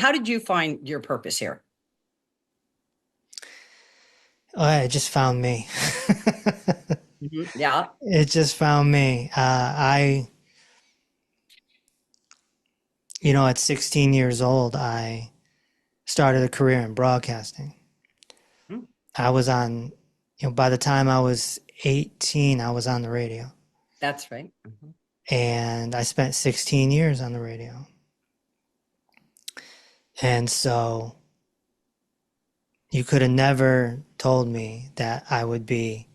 how did you find your purpose here? Oh, it just found me. Yeah, It just found me. At 16 years old, I started a career in broadcasting. Mhm. I was on, by the time I was 18, I was on the radio. That's right. And I spent 16 years on the radio. And so you could have never told me that I would be,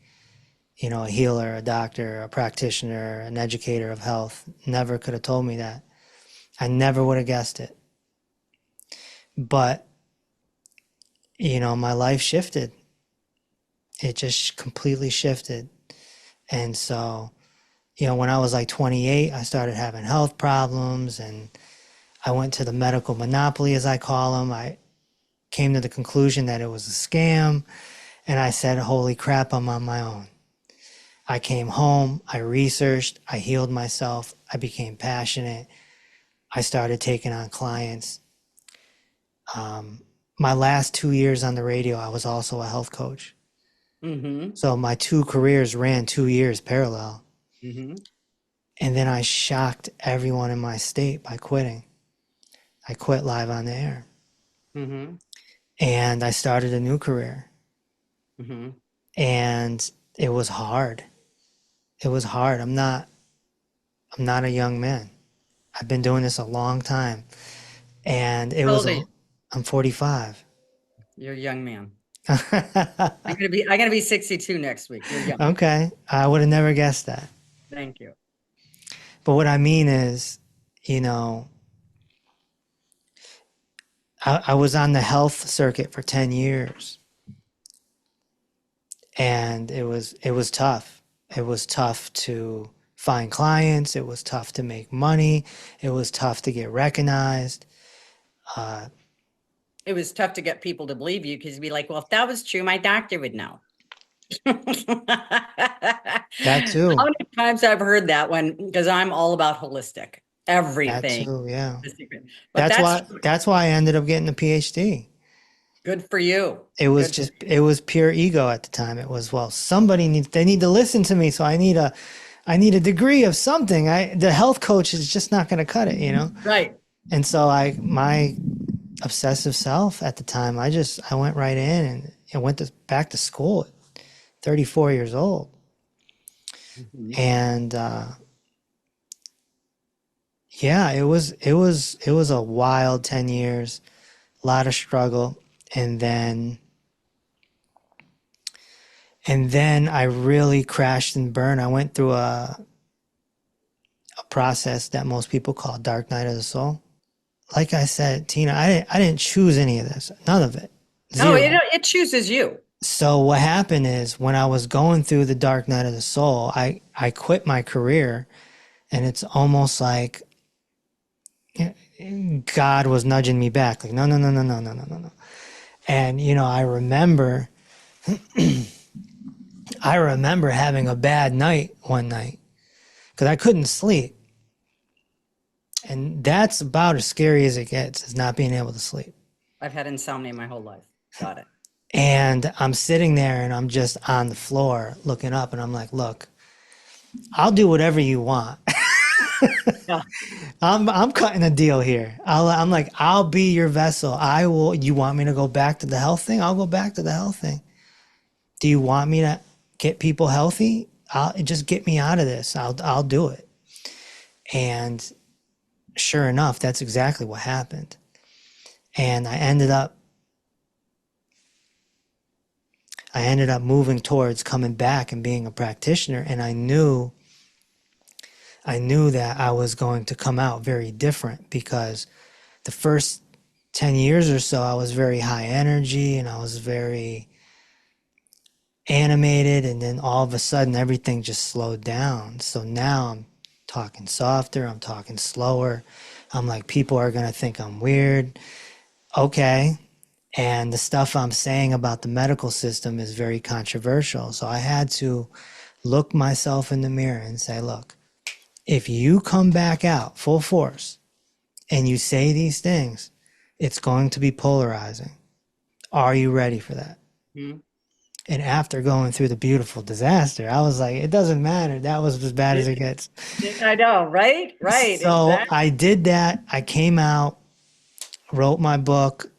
a healer, a doctor, a practitioner, an educator of health. Never could have told me that. I never would have guessed it. But, my life shifted. It just completely shifted. And so, when I was like 28, I started having health problems and I went to the medical monopoly, as I call them. I came to the conclusion that it was a scam. And I said, holy crap, I'm on my own. I came home, I researched, I healed myself, I became passionate. I started taking on clients. My last 2 years on the radio, I was also a health coach. Mm-hmm. So my two careers ran 2 years parallel. Mm-hmm. And then I shocked everyone in my state by quitting. I quit live on the air. Mm-hmm. And I started a new career. Mm-hmm. And it was hard. It was hard. I'm not a young man. I've been doing this a long time. And How old are you? I'm 45. You're a young man. I'm gonna be 62 next week. You're young. Okay. I would have never guessed that. Thank you. But what I mean is, you know, I was on the health circuit for 10 years and it was tough. It was tough to find clients. It was tough to make money. It was tough to get recognized. It was tough to get people to believe you because you'd be like, well, if that was true, my doctor would know. That How too. many times I've heard that one because I'm all about holistic, That everything. too. Yeah. is secret. But That's that's why, that's why I ended up getting a PhD. good for you. It Good for just, it was pure ego at the time. It was, well, they need to listen to me. So I need a degree of something. The health coach is just not going to cut it, you know? right. And so my obsessive self at the time, I went right in and back to school at 34 years old. Mhm. And, yeah, it was a wild 10 years, a lot of struggle. And then I really crashed and burned. I went through a process that most people call dark night of the soul. Like I said, Tina, I didn't choose any of this. None of it. No, Zero. it chooses you. So what happened is when I was going through the dark night of the soul, I quit my career, and it's almost like God was nudging me back, like, no, no, no, no, no, no, no, no, no. And I remember having a bad night one night because I couldn't sleep. And that's about as scary as it gets, is not being able to sleep. I've had insomnia my whole life. Got it. And I'm sitting there and I'm just on the floor looking up and I'm like, look, I'll do whatever you want. Yeah. I'm cutting a deal here. I'm like, I'll be your vessel. I will. You want me to go back to the health thing? I'll go back to the health thing. Do you want me to get people healthy? I'll just get me out of this. I'll do it. And sure enough, that's exactly what happened. And I ended up moving towards coming back and being a practitioner. And I knew that I was going to come out very different because the first 10 years or so, I was very high energy and I was very animated. And then all of a sudden, everything just slowed down. So now I'm talking softer. I'm talking slower. I'm like, people are going to think I'm weird. Okay. And the stuff I'm saying about the medical system is very controversial. So I had to look myself in the mirror and say, look, if you come back out full force and you say these things, It's going to be polarizing. Are you ready for that? Mhm. And after going through the beautiful disaster, I was like, it doesn't matter. That was as bad as it gets. I know, right? Right, So exactly. I did that. I came out, wrote my book,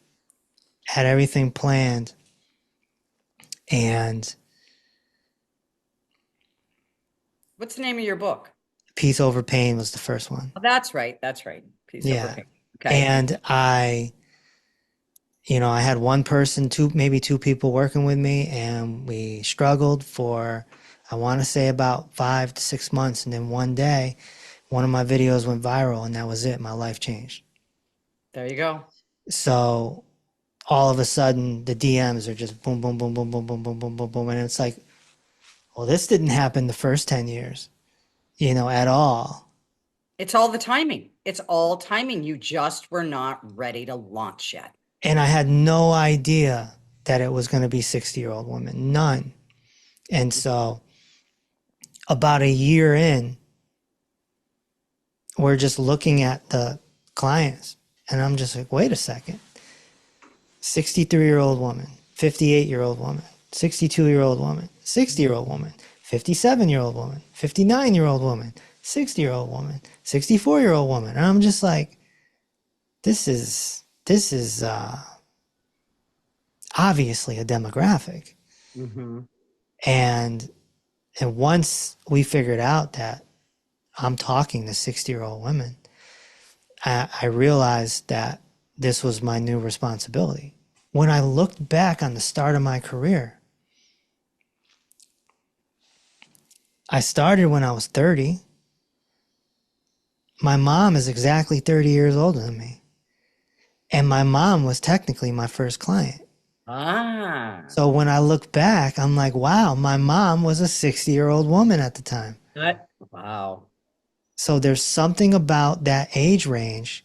had everything planned, and What's the name of your book? Peace Over Pain was the first one. Oh, that's right. That's right. Peace over Yeah. pain. Okay. And I had one person, maybe two people working with me, and we struggled for, I want to say about 5 to 6 months. And then one day, one of my videos went viral, and that was it. My life changed. There you go. So all of a sudden, the DMs are just boom, boom, boom, boom, boom, boom, boom, boom, boom, boom. And it's like, well, this didn't happen the first 10 years, at all. It's all the timing. It's all timing. You just were not ready to launch yet. And I had no idea that it was going to be 60-year-old women, none. And so about a year in, we're just looking at the clients, and I'm just like, wait a second. 63-year-old woman, 58-year-old woman, 62-year-old woman, 60-year-old woman, 57-year-old woman, 59-year-old woman, 60-year-old woman, 64-year-old woman. And I'm just like, this is obviously a demographic. Mm-hmm. And once we figured out that I'm talking to 60-year-old women, I realized that this was my new responsibility. When I looked back on the start of my career, I started when I was 30. My mom is exactly 30 years older than me. And my mom was technically my first client. Ah, So when I look back, I'm like, wow, my mom was a 60-year-old woman at the time. wow. So there's something about that age range,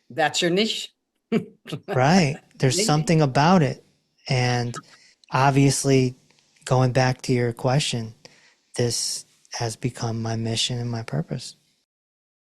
That's your niche. right? There's Niche. something about it. And obviously, going back to your question, this has become my mission and my purpose.